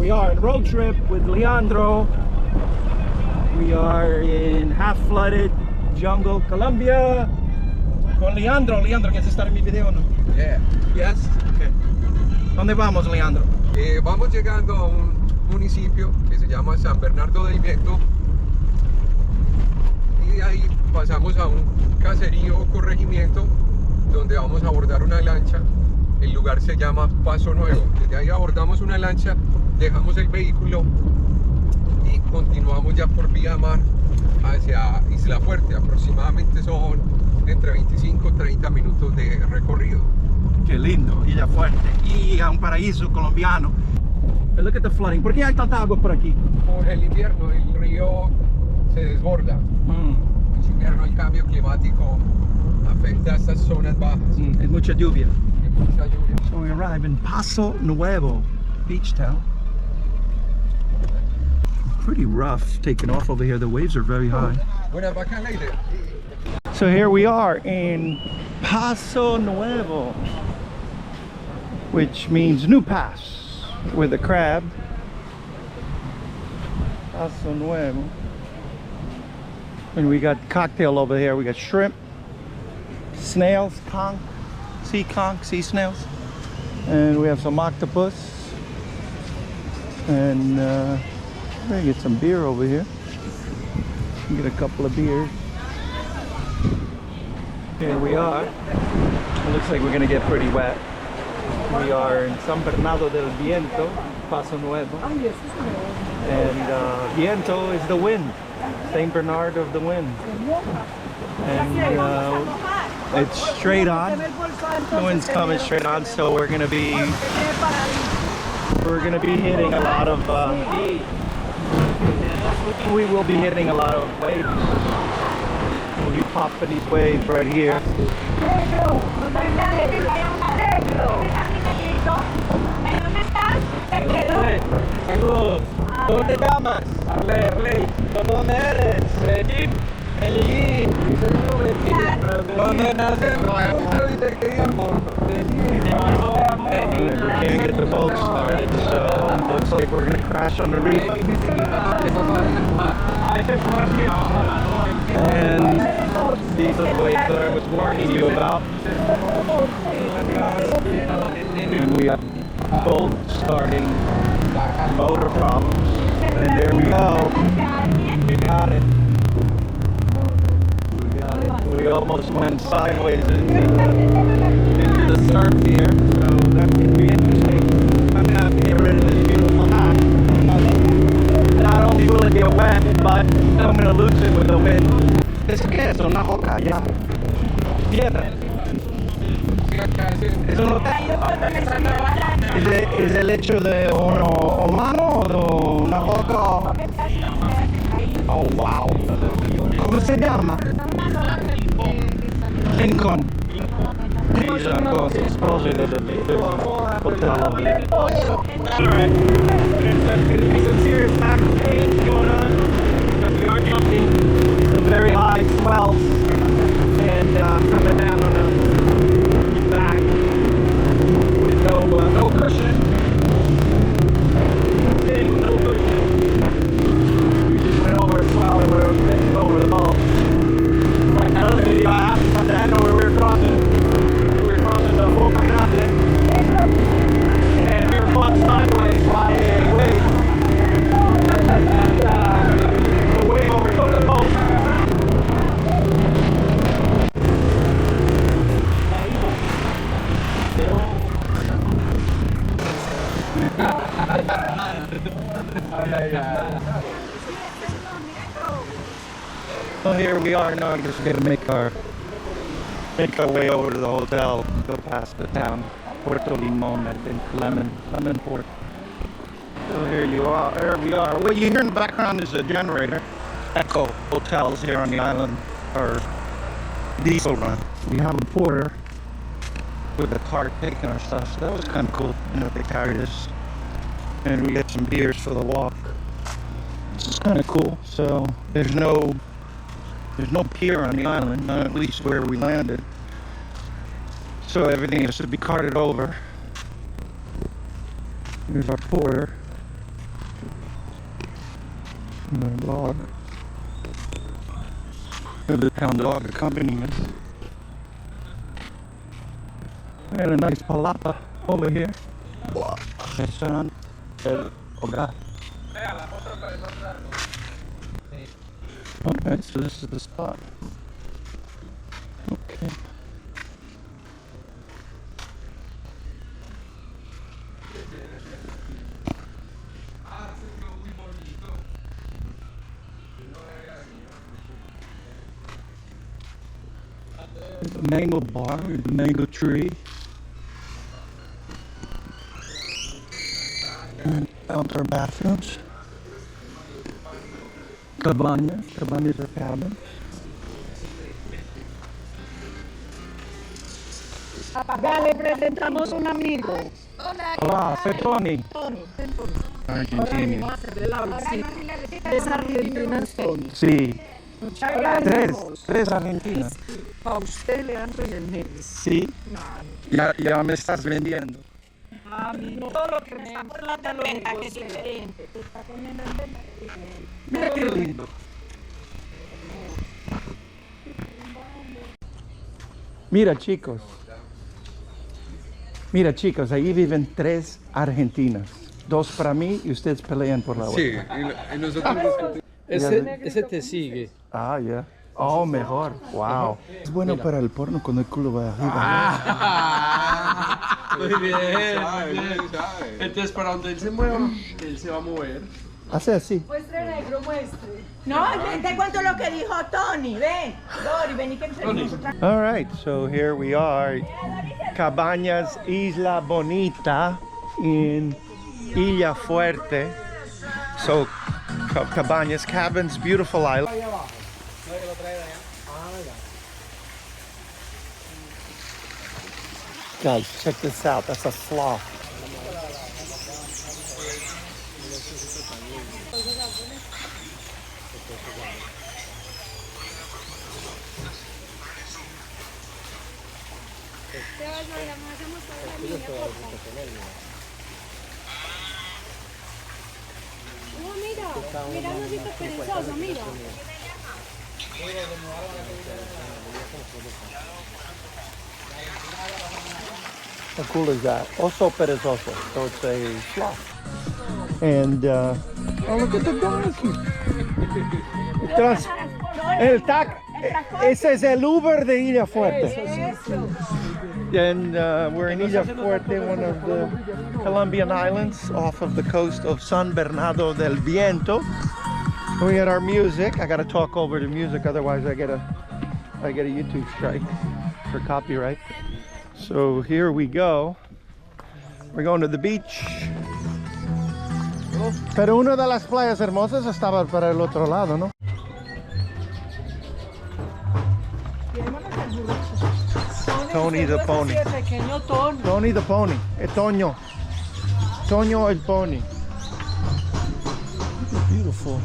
we are on road trip with Leandro. We are in half flooded jungle, Colombia. Con Leandro. Leandro, ¿quieres estar en mi video o no? Yeah. Yes? Okay. ¿Dónde vamos, Leandro? Vamos llegando a un municipio que se llama San Bernardo del Viento. Y de ahí pasamos a un caserío o corregimiento donde vamos a abordar una lancha. El lugar se llama Paso Nuevo. Desde ahí abordamos una lancha, dejamos el vehículo y continuamos ya por vía mar hacia Isla Fuerte. Aproximadamente son entre 25 y 30 minutos de recorrido. Qué lindo, Isla Fuerte. Y a un paraíso colombiano. But look at the flooding. ¿Por qué hay tanta agua por aquí? Por el invierno el río se desborda. En invierno el cambio climático afecta a estas zonas bajas. Es mucha lluvia. Mucha lluvia. So we arrive in Paso Nuevo, beach town. Pretty rough taking off over here. The waves are very high. Buenas vacas, Leide. So here we are in Paso Nuevo, which means new pass with a crab. Paso Nuevo. And we got cocktail over here. We got shrimp, snails, conch, sea snails. And we have some octopus. And we're gonna get some beer over here. Get a couple of beers. Here we are. It looks like we're gonna get pretty wet. We are in San Bernardo del Viento, Paso Nuevo. And Viento is the wind. Saint Bernard of the wind. And it's straight on. The wind's coming straight on, so we're gonna be hitting a lot of we will be hitting a lot of waves. We'll be popping these waves right here. Saludos. ¿Dónde te llamas? Arley. ¿Dónde eres? Jim. ¿Dónde naces? We can't get the boat started, so looks like we're gonna crash on the reef. And these are the waves that I was warning you about. And we have boat starting, motor problems. And there we go. We got it. We almost went sideways into the surf here, so that could be interesting. I'm gonna have to get rid of this beautiful hat. Not only will it get wet, but I'm gonna lose it with the wind. ¿Es qué es? Una roca, ya. Piedra. ¿Es un hotel? ¿Es el hecho de uno humano o de una roca? Oh, wow. ¿Cómo se llama? Lincoln. These are supposedly the hotel over there. Alright. There's going to be some serious back pain going on because we are jumping some very high swells and coming down on the back with no cushion. No cushion. We just went over a swell and we were getting over the ball. Like another video I asked about that, I know where we were crossing. We were crossing the whole Grande. And we were caught sideways by a wave. And the wave overtook the boat. Well, here we are now. I'm just gonna make our way over to the hotel, go past the town, Puerto Limon, I think, Lemon Port. So here we are. What you hear in the background is a generator. Echo hotels here on the island are diesel run. We have a porter with a cart taking our stuff, so that was kind of cool. You know, they carried us, and we get some beers for the walk. This is kind of cool. So there's no pier on the island, not at least where we landed. So everything has to be carted over. Here's our porter. My dog. The town dog accompanying us. And a nice palapa over here. Restaurant El Hogar. Okay, so this is the spot. Okay. The mango bar, the mango tree. And outdoor bathrooms. Cabanas. Cabanas are cabins. Ya le presentamos un amigo. Hola, soy Tony. Argentinian. Es argentina, Tony. Sí. Muchas gracias. Tres argentinas. A usted, Leandro, y el negro. Sí. Ya me estás vendiendo. A mí no, todo lo que me está hablando es diferente. Mira qué lindo. Mira chicos, ahí viven 3 argentinas. 2 para mí y ustedes pelean por la otra. Sí, y nosotros discutimos. Ese te sigue. Ah, ya. Oh, mejor. Wow. Es bueno para el porno cuando el culo va arriba. Muy bien, Sabe, muy bien. sabe. Entonces, para donde él se mueva, él se va a mover. Hace así. Muestre negro, muestre. No, te cuento lo que dijo Tony. Ven, Dori, ven y que entrevistemos otra. All right, so here we are, Cabanas, Isla Bonita in Isla Fuerte. So, Cabanas, cabins, beautiful island. Guys, check this out. That's a sloth. No, mira un osito perezoso, mira. How cool is that? Oso perezoso. So it's a sloth. And, oh, look at the donkey. Ese es el Uber de Isla Fuerte. And we're in Isla Fuerte, one of the Colombian islands off of the coast of San Bernardo del Viento. We had our music. I gotta talk over the music, otherwise I get a YouTube strike for copyright. So here we go. We're going to the beach. Pero una de las playas hermosas estaba para el otro lado, ¿no? Tony the pony. Tony the pony. Toño. Toño el pony. Beautiful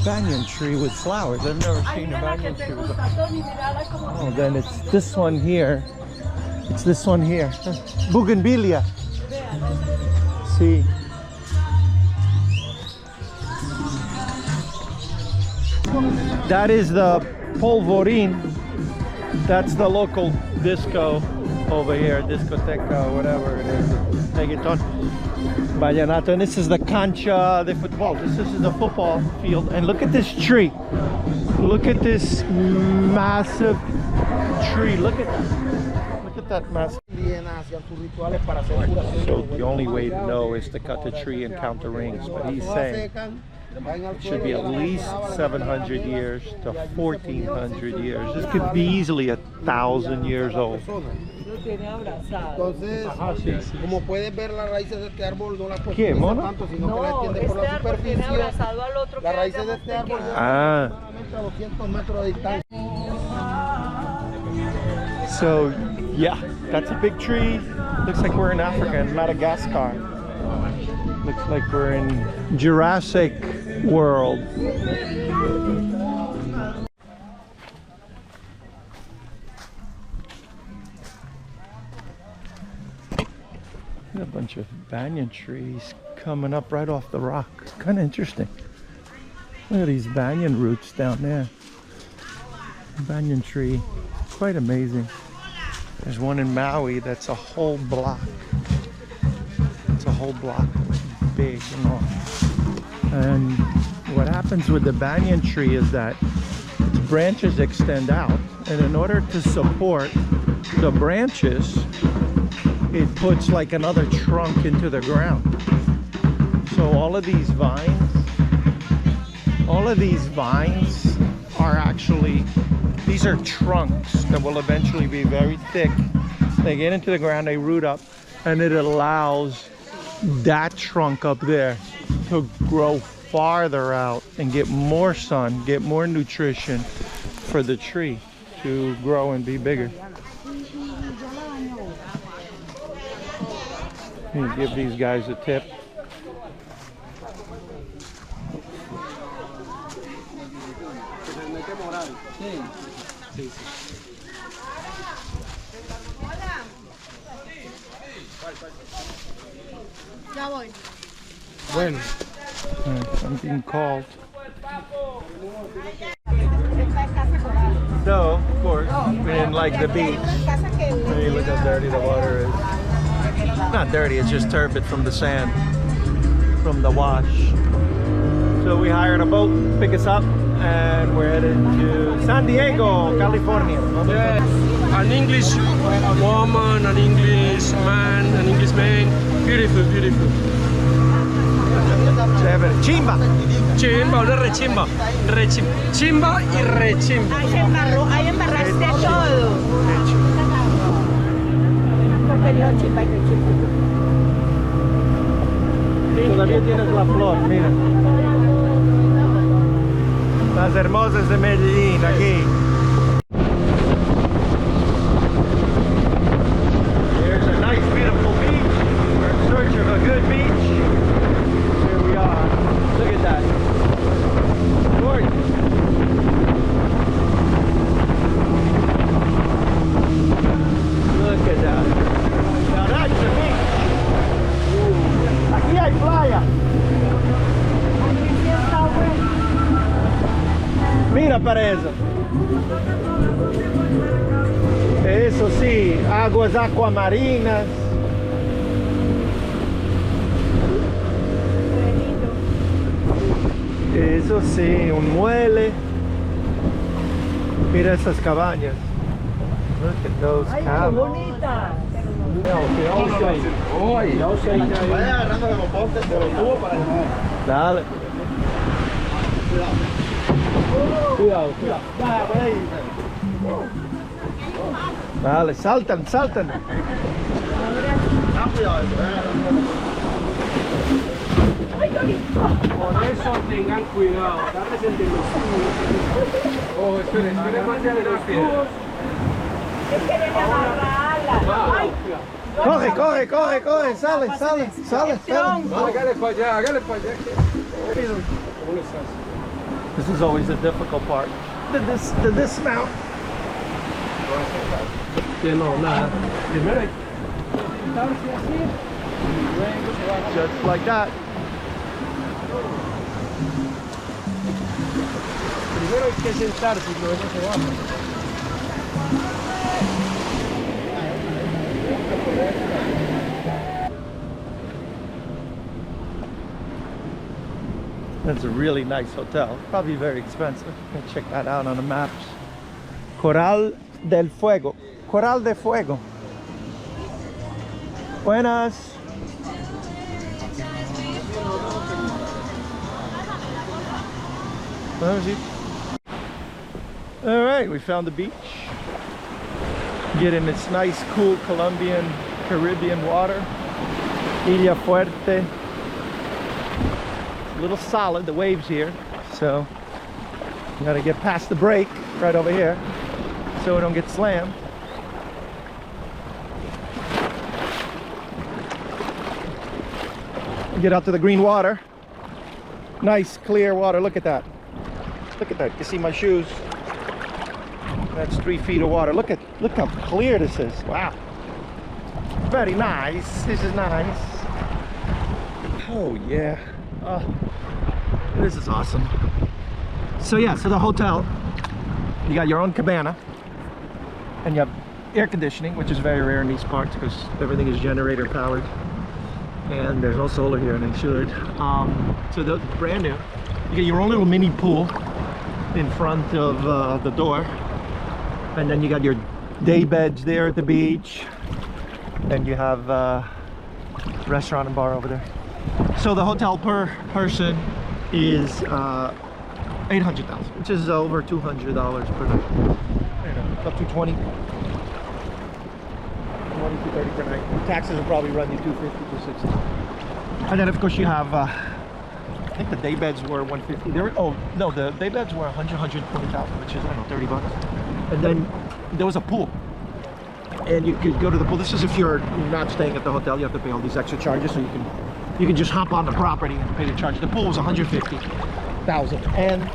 banyan tree with flowers. I've never seen a banyan tree with Oh, then it's this one here. It's this one here. Bougainvillea. See. That is the polvorín. That's the local disco over here, discoteca, whatever it is. Reggaeton, vallenato, and this is the cancha de football. This is the football field, and look at this tree. Look at this massive tree. Look at that massive. So the only way to know is to cut the tree and count the rings. But he's saying it should be at least 700 years to 1400 years. This could be easily 1,000 years old. Entonces, como puedes ver, las raíces de este árbol no las ¿Qué, mono? tanto, sino que las extiende por la superficie. Las raíces de este árbol Ah. a 200 metros de distancia. So, yeah, that's a big tree. Looks like we're in Africa, in Madagascar. Looks like we're in Jurassic World. A bunch of banyan trees coming up right off the rock. It's kind of interesting. Look at these banyan roots down there. Banyan tree. Quite amazing. There's one in Maui that's a whole block. It's a whole block. Big and long. And what happens with the banyan tree is that its branches extend out. And in order to support the branches, it puts like another trunk into the ground. So all of these vines are actually, these are trunks that will eventually be very thick. They get into the ground, they root up, and it allows that trunk up there to grow farther out and get more sun, get more nutrition for the tree to grow and be bigger. You give these guys a tip. Bueno. I'm being called. So, of course, we didn't like the beach. Hey, look how dirty the water is. Not dirty, it's just turbid from the sand, from the wash. So we hired a boat to pick us up, and we're headed to San Diego, California. Yes. An English woman, an English man, an English man. Beautiful, beautiful. Chévere. Chimba. Chimba, una rechimba. Chimba y rechimba. Ahí embarraste todo. Porque dijo chimba y rechimba. Todavía tienes la flor, mira. Las hermosas de Medellín, aquí. Here's a nice, beautiful beach. We're in search of a good beach. Here we are. Look at that. Gorgeous. Look at that. Now that's the beach. Aquí hay playa. Mira para eso. Eso sí, aguas acuamarinas. Eso sí, un muelle. Mira esas cabañas. Look at those cabins. Bonita. Vaya agarrando de moponte, te lo tuvo para allá. Dale. Cuidado, cuidado. Vaya, por ahí. Dale, saltan, saltan. Ah, cuidado, Por eso tengan cuidado, darles el de los tubos. Oh, esperen, esperen más de las piedras. Es que viene a amarrarla. Ay, Corre, corre, corre, corre, sale, sale, sale, sale. Hágale para allá, hágale para allá. ¿Cómo estás? This is always the difficult part. The dismount. Que no, nada. Primero hay Just like that. primero hay que sentarse y luego se baja. That's a really nice hotel. Probably very expensive. Let me check that out on the maps. Coral del Fuego. Coral de Fuego. Buenas. All right, we found the beach. Getting this nice, cool Colombian, Caribbean water. Isla Fuerte. A little solid, the waves here, so you gotta get past the break right over here so we don't get slammed. Get out to the green water. Nice clear water. Look at that. Look at that. You see my shoes? That's 3 feet of water. Look how clear this is. Wow. Very nice. This is nice. Oh yeah. Oh, this is awesome. So yeah, so the hotel, you got your own cabana, and you have air conditioning, which is very rare in these parts because everything is generator powered, and there's no solar here and insured. So the brand new, you get your own little mini pool in front of the door, and then you got your day beds there at the beach, and you have restaurant and bar over there. So the hotel per person is $800,000, which is over $200 per night. You know, up to 20 to 30 per night. Taxes will probably run you 250 to 60. And then of course you have I think the day beds were 150. Oh no, the day beds were 120,000, which is, I don't know, 30 bucks. And then there was a pool, and you could go to the pool. This is if you're not staying at the hotel, you have to pay all these extra charges, so you can just hop on the property and pay the charge. The pool was 150,000, and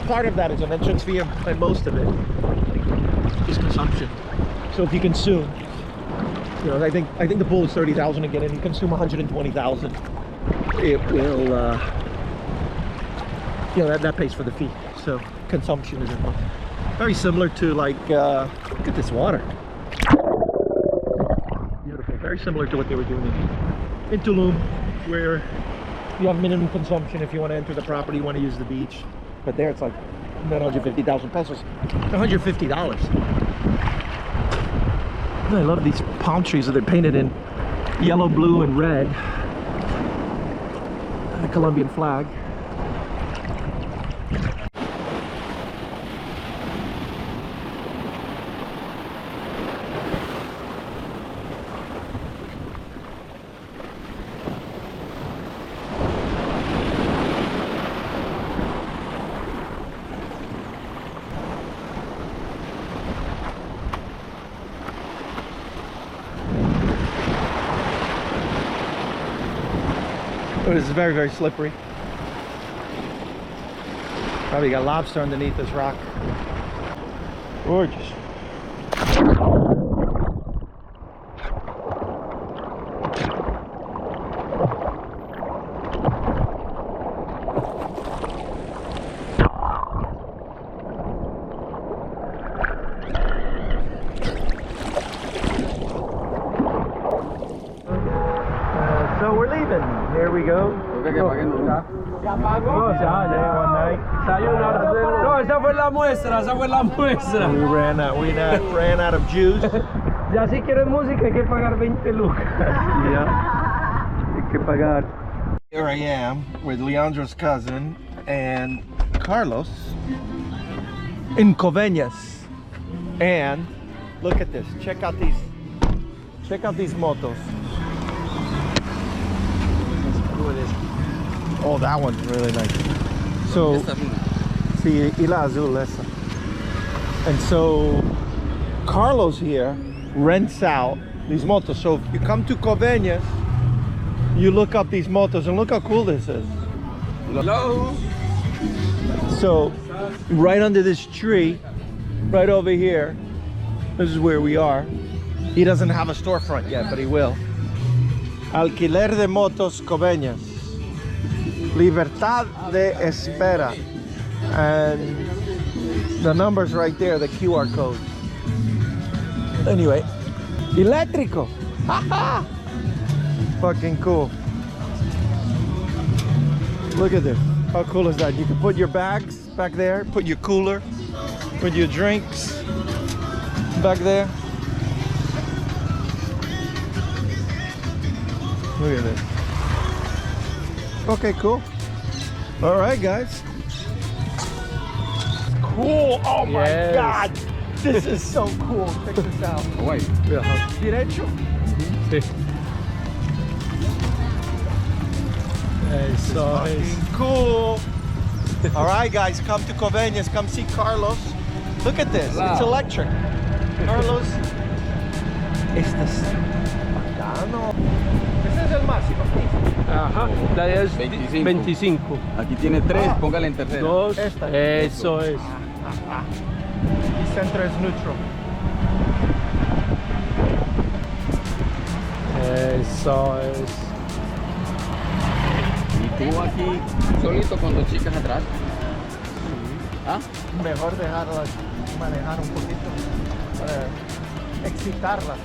part of that is an entrance fee, and most of it is consumption. So if you consume, you know, I think the pool is 30,000 again, and you consume 120,000, it will, you know, that pays for the fee. So consumption is involved. Very similar to, like, look at this water. Beautiful. Very similar to what they were doing in Tulum, where you have minimum consumption if you want to enter the property, you want to use the beach. But there it's like 950,000 pesos, $150. I love these palm trees that they're painted in yellow, blue, and red. The Colombian flag. But it's very, very slippery. Probably got lobster underneath this rock. Gorgeous. So we're leaving. Here we go. No, esa fue la muestra, esa fue la muestra. We ran out of juice. Ya si quieres música hay que pagar 20 lucas. Yeah. Hay que pagar. Here I am with Leandro's cousin and Carlos in Coveñas. And look at this. Check out these motos. Oh, that one's really nice. So, see, Isla Azul esa. And so, Carlos here rents out these motos. So, if you come to Coveñas, you look up these motos, and look how cool this is. Hello. So, right under this tree, right over here, this is where we are. He doesn't have a storefront yet, but he will. Alquiler de motos Coveñas. Libertad de Espera. And the number's right there, the QR code. Anyway, eléctrico. Fucking cool. Look at this. How cool is that? You can put your bags back there, put your cooler, put your drinks back there. Look at this. Okay, cool. All right, guys. Cool. Oh my God. This is so cool. Check this out. Wait. Derecho. Sí. Eso es. Fucking cool. All right, guys, come to Coveñas. Come see Carlos. Look at this. Wow. It's electric. Carlos. Este es bacano. Este es el máximo. Ajá, la es 25. Aquí tiene 3, póngale en tercera. 2, Esta. eso es. Y centro es neutro. Eso es. Y tú aquí solito con 2 chicas atrás. ¿Ah? Mejor dejarlas manejar un poquito para excitarlas.